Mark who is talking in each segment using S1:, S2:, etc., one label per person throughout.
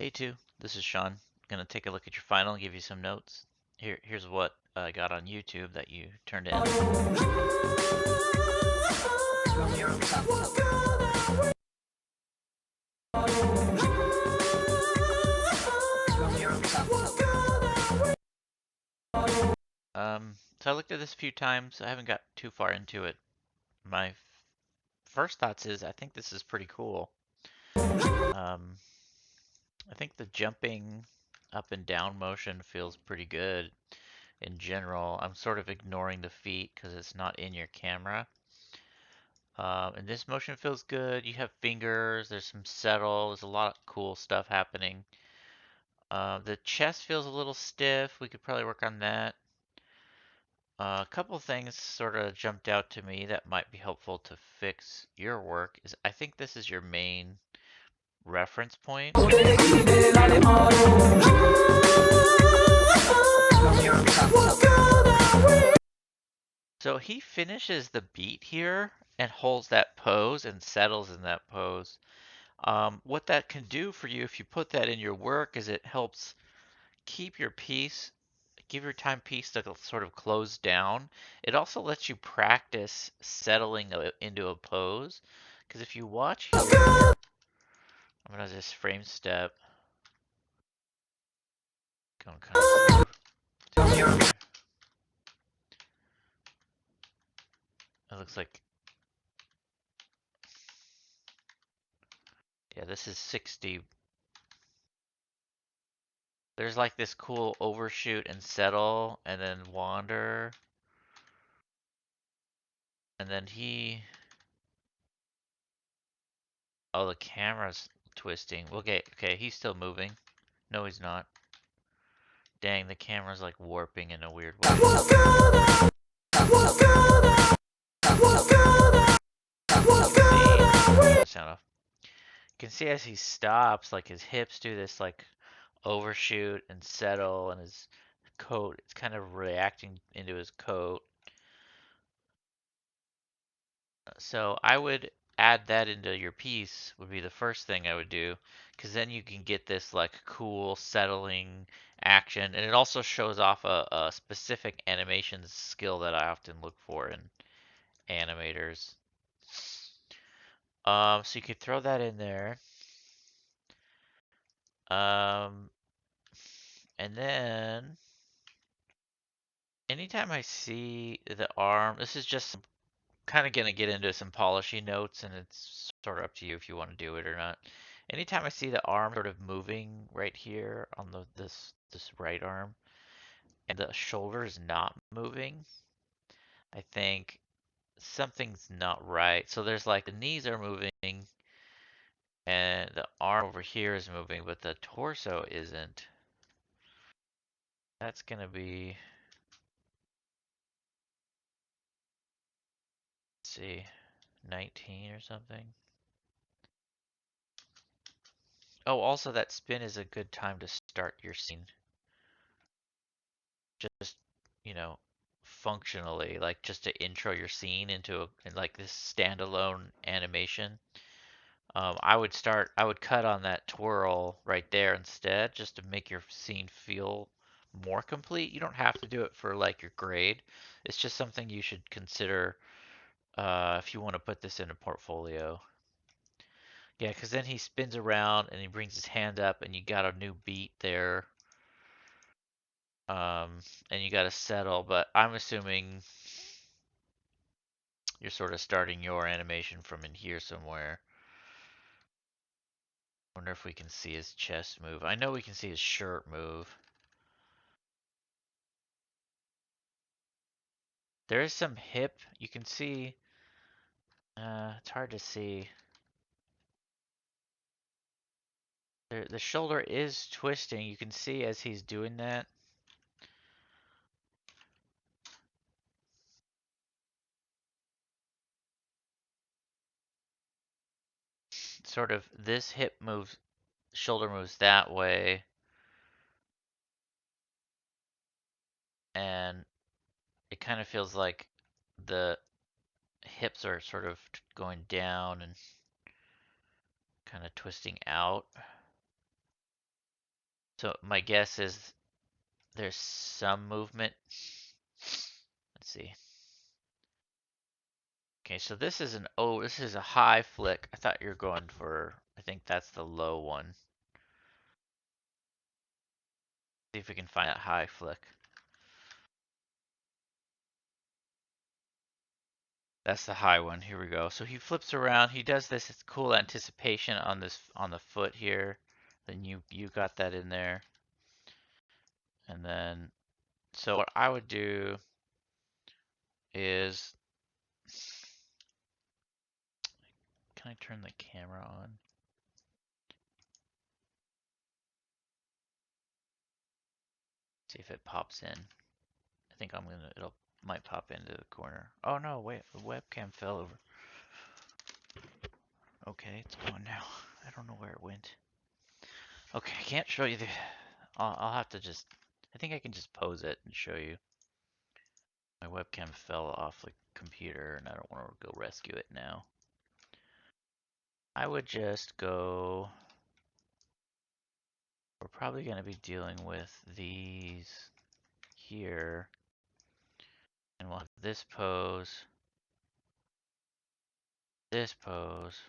S1: Hey two, this is Sean. Gonna take a look at your final and give you some notes. Here's what I got on YouTube that you turned in. So I looked at this a few times. I haven't got too far into it. My first thoughts is I think this is pretty cool. I think the jumping up and down motion feels pretty good in general. I'm sort of ignoring the feet because it's not in your camera. And this motion feels good. You have fingers, there's some settle, there's a lot of cool stuff happening. The chest feels a little stiff. We could probably work on that. A couple things sort of jumped out to me that might be helpful to fix your work is I think this is your main reference point. So he finishes the beat here and holds that pose and settles in that pose. What that can do for you if you put that in your work is it helps keep your piece, give your timepiece to sort of close down. It also lets you practice settling into a pose. Because if you watch here, I'm gonna just frame step. Going kind of slow. It looks like, yeah, this is 60. There's like this cool overshoot and settle, and then wander. And then oh, the camera's twisting. Okay, he's still moving. No, he's not. Dang, the camera's like warping in a weird way. Sound off. You can see as he stops, like his hips do this like overshoot and settle, and his coat, it's kind of reacting into his coat. So I would add that into your piece would be the first thing I would do, because then you can get this like cool settling action, and it also shows off a specific animation skill that I often look for in animators. So you could throw that in there. Um, and then anytime I see the arm, this is just kind of gonna get into some polishing notes, and it's sort of up to you if you want to do it or not. Anytime I see the arm sort of moving right here on this right arm, and the shoulder is not moving, I think something's not right. So there's like the knees are moving, and the arm over here is moving, but the torso isn't. That's gonna be, let's see, 19 or something. Oh, also that spin is a good time to start your scene. Just, you know, functionally, like just to intro your scene into like this standalone animation. I would cut on that twirl right there instead, just to make your scene feel more complete. You don't have to do it for like your grade. It's just something you should consider if you want to put this in a portfolio. Yeah, because then he spins around and he brings his hand up, and you got a new beat there. Um, and you got to settle, but I'm assuming you're sort of starting your animation from in here somewhere. Wonder if we can see his chest move. I know we can see his shirt move. There is some hip. You can see. It's hard to see. The shoulder is twisting. You can see as he's doing that. Sort of this hip moves, shoulder moves that way, and it kind of feels like the hips are sort of going down and kind of twisting out. So my guess is there's some movement. Let's see. Okay, so this is this is a high flick. I thought you were going for, I think that's the low one. See if we can find that high flick. That's the high one. Here we go. So he flips around. He does this. It's cool anticipation on the foot here. Then you got that in there. And then so what I would do is, can I turn the camera on? See if it pops in. I think it'll might pop into the corner. Oh no, wait, the webcam fell over. Okay, it's gone now. I don't know where it went. Okay, I can't show you the. I'll have to just. I think I can just pose it and show you. My webcam fell off the computer, and I don't want to go rescue it now. I would just go. We're probably going to be dealing with these here, and we'll have this pose, this pose.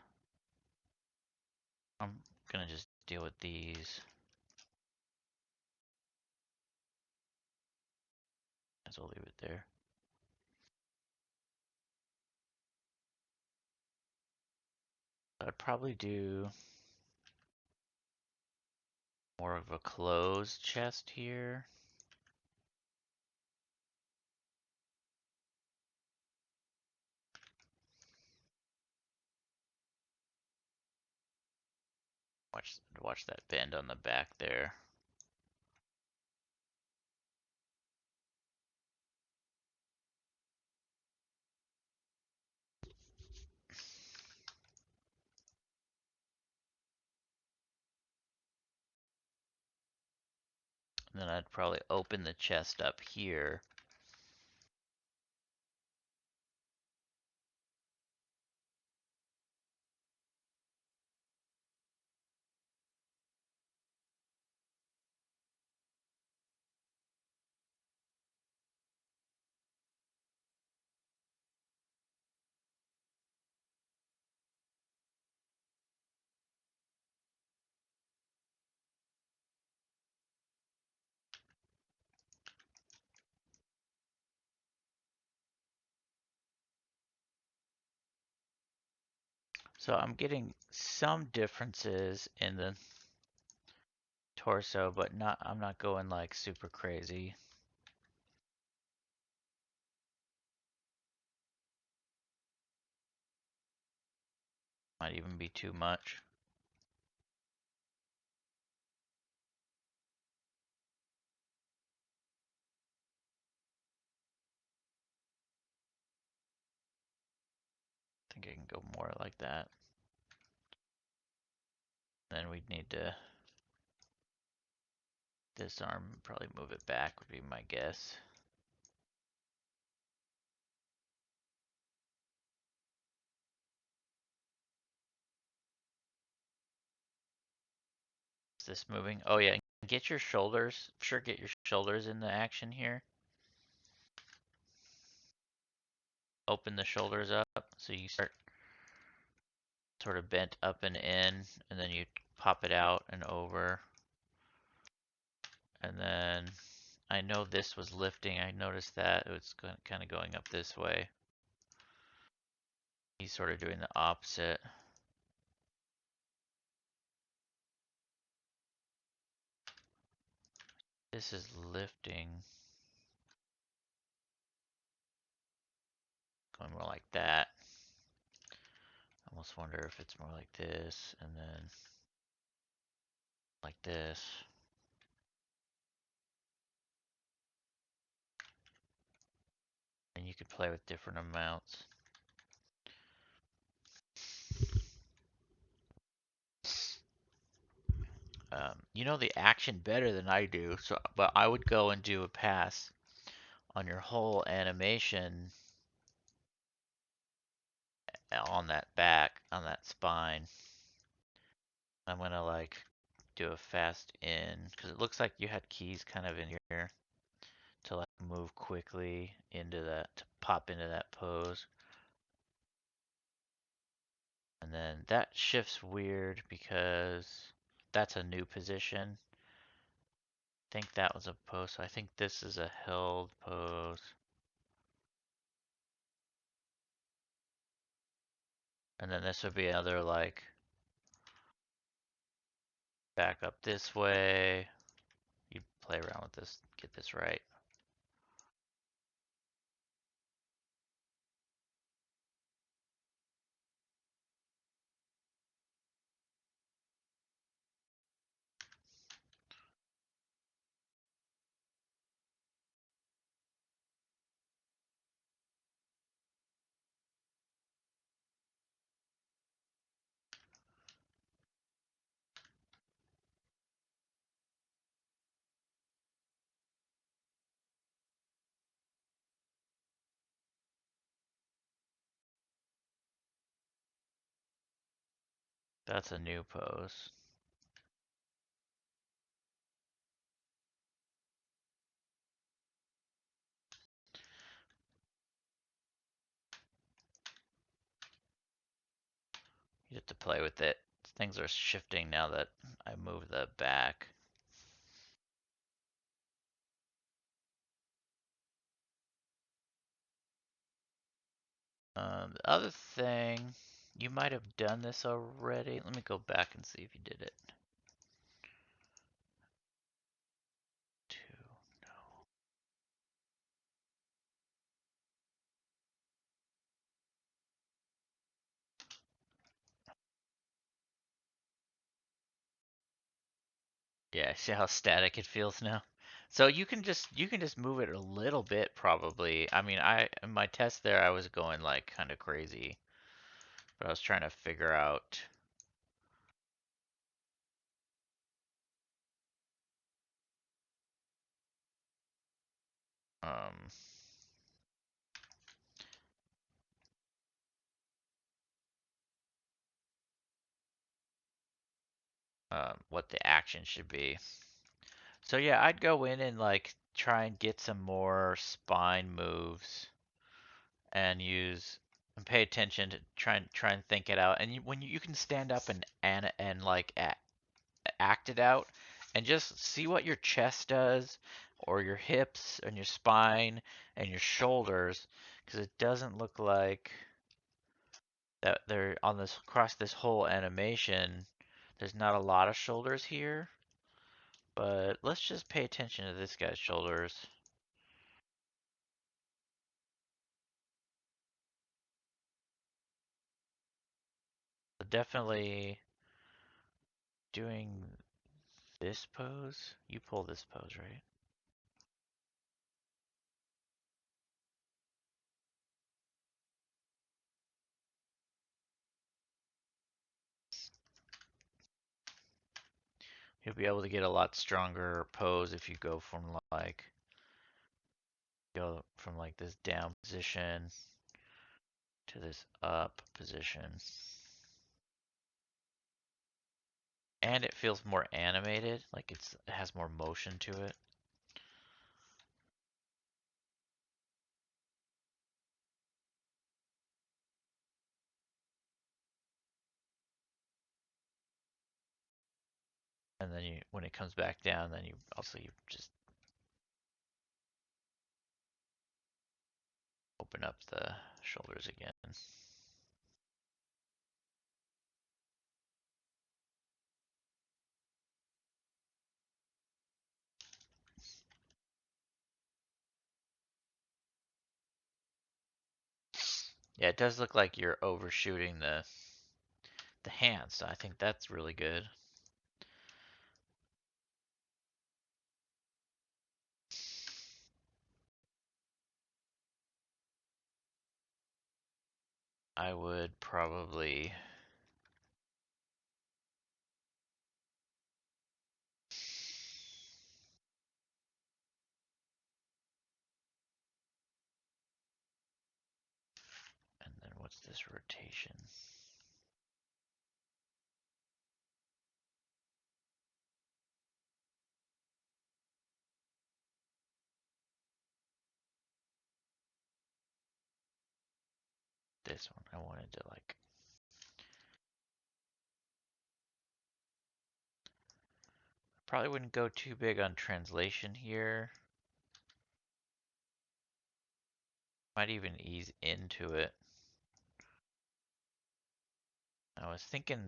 S1: I'm gonna just deal with these. As I'll leave it there. I'd probably do more of a closed chest here. Watch that bend on the back there. And then I'd probably open the chest up here. So I'm getting some differences in the torso, but I'm not going like super crazy. Might even be too much. I think I can go more like that. Then we'd need to disarm, probably move it back would be my guess. Is this moving? Oh yeah, get your shoulders. Sure, get your shoulders in the action here. Open the shoulders up so you start sort of bent up and in, and then you pop it out and over. And then I know this was lifting. I noticed that it was kind of going up this way. He's sort of doing the opposite. This is lifting. Going more like that. I almost wonder if it's more like this, and then like this. And you could play with different amounts. You know the action better than I do, so but I would go and do a pass on your whole animation on that back, on that spine. I'm gonna like do a fast in, because it looks like you had keys kind of in here to like move quickly into that, to pop into that pose. And then that shifts weird because that's a new position. I think that was a pose, so I think this is a held pose. And then this would be another like back up this way. You play around with this, get this right. That's a new pose. You have to play with it. Things are shifting now that I move the back. The other thing, you might have done this already. Let me go back and see if you did it. Two, no. Yeah, see how static it feels now? So you can just move it a little bit probably. I mean, I in my test there I was going like kind of crazy, but I was trying to figure out um what the action should be. So yeah, I'd go in and like try and get some more spine moves and use and pay attention to try and think it out. And when you can stand up and like act it out and just see what your chest does or your hips and your spine and your shoulders, because it doesn't look like that they're on this across this whole animation. There's not a lot of shoulders here, but let's just pay attention to this guy's shoulders. So definitely doing this pose. You pull this pose, right? You'll be able to get a lot stronger pose if you go from like this down position to this up position. And it feels more animated, like it has more motion to it. And then when it comes back down, then you just open up the shoulders again. Yeah, it does look like you're overshooting the hands. So I think that's really good. I would probably and then what's this rotation? this one. I wanted to like, probably wouldn't go too big on translation here. Might even ease into it. I was thinking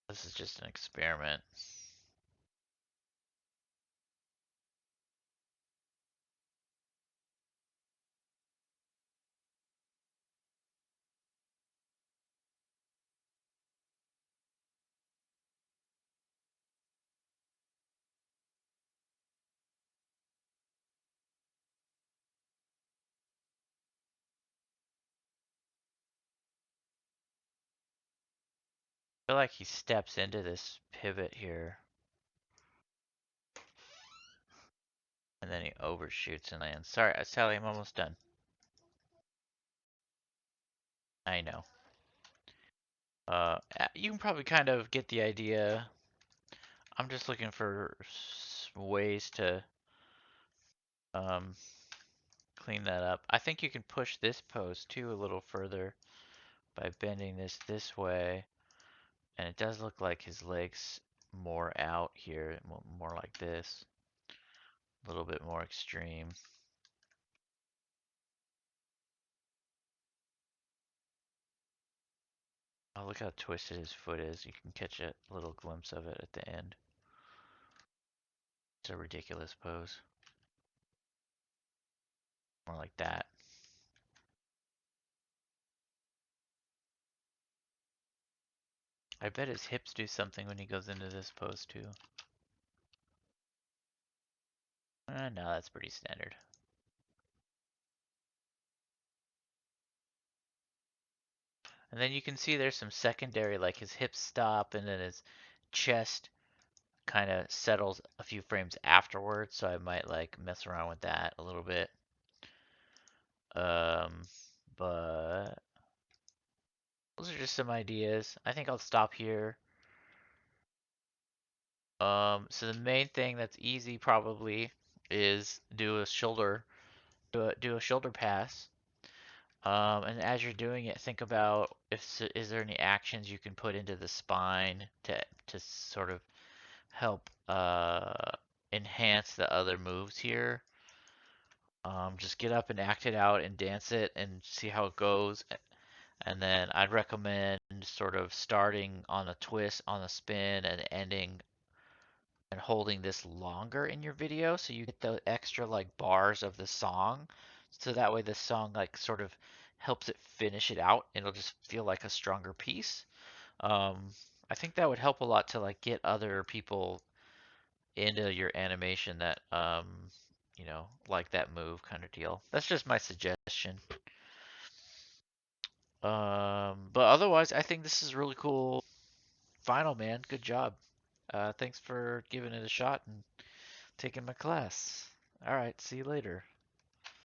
S1: this is just an experiment. I feel like he steps into this pivot here, and then he overshoots and lands. Sorry, Sally, I'm almost done. I know. You can probably kind of get the idea. I'm just looking for ways to um, clean that up. I think you can push this pose too a little further by bending this way. And it does look like his legs more out here, more like this. A little bit more extreme. Oh, look how twisted his foot is. You can catch a little glimpse of it at the end. It's a ridiculous pose. More like that. I bet his hips do something when he goes into this pose too. No, that's pretty standard. And then you can see there's some secondary, like his hips stop and then his chest kind of settles a few frames afterwards. So I might like mess around with that a little bit. Um, but those are just some ideas. I think I'll stop here. So the main thing that's easy probably is do a shoulder pass. And as you're doing it, think about if is there any actions you can put into the spine to sort of help enhance the other moves here. Just get up and act it out and dance it and see how it goes. And then I'd recommend sort of starting on a twist, on a spin, and ending and holding this longer in your video so you get the extra like bars of the song. So that way the song like sort of helps it finish it out and it'll just feel like a stronger piece. Um, I think that would help a lot to like get other people into your animation that like that move kind of deal. That's just my suggestion. But otherwise, I think this is really cool. Final, man. Good job. Thanks for giving it a shot and taking my class. All right, see you later.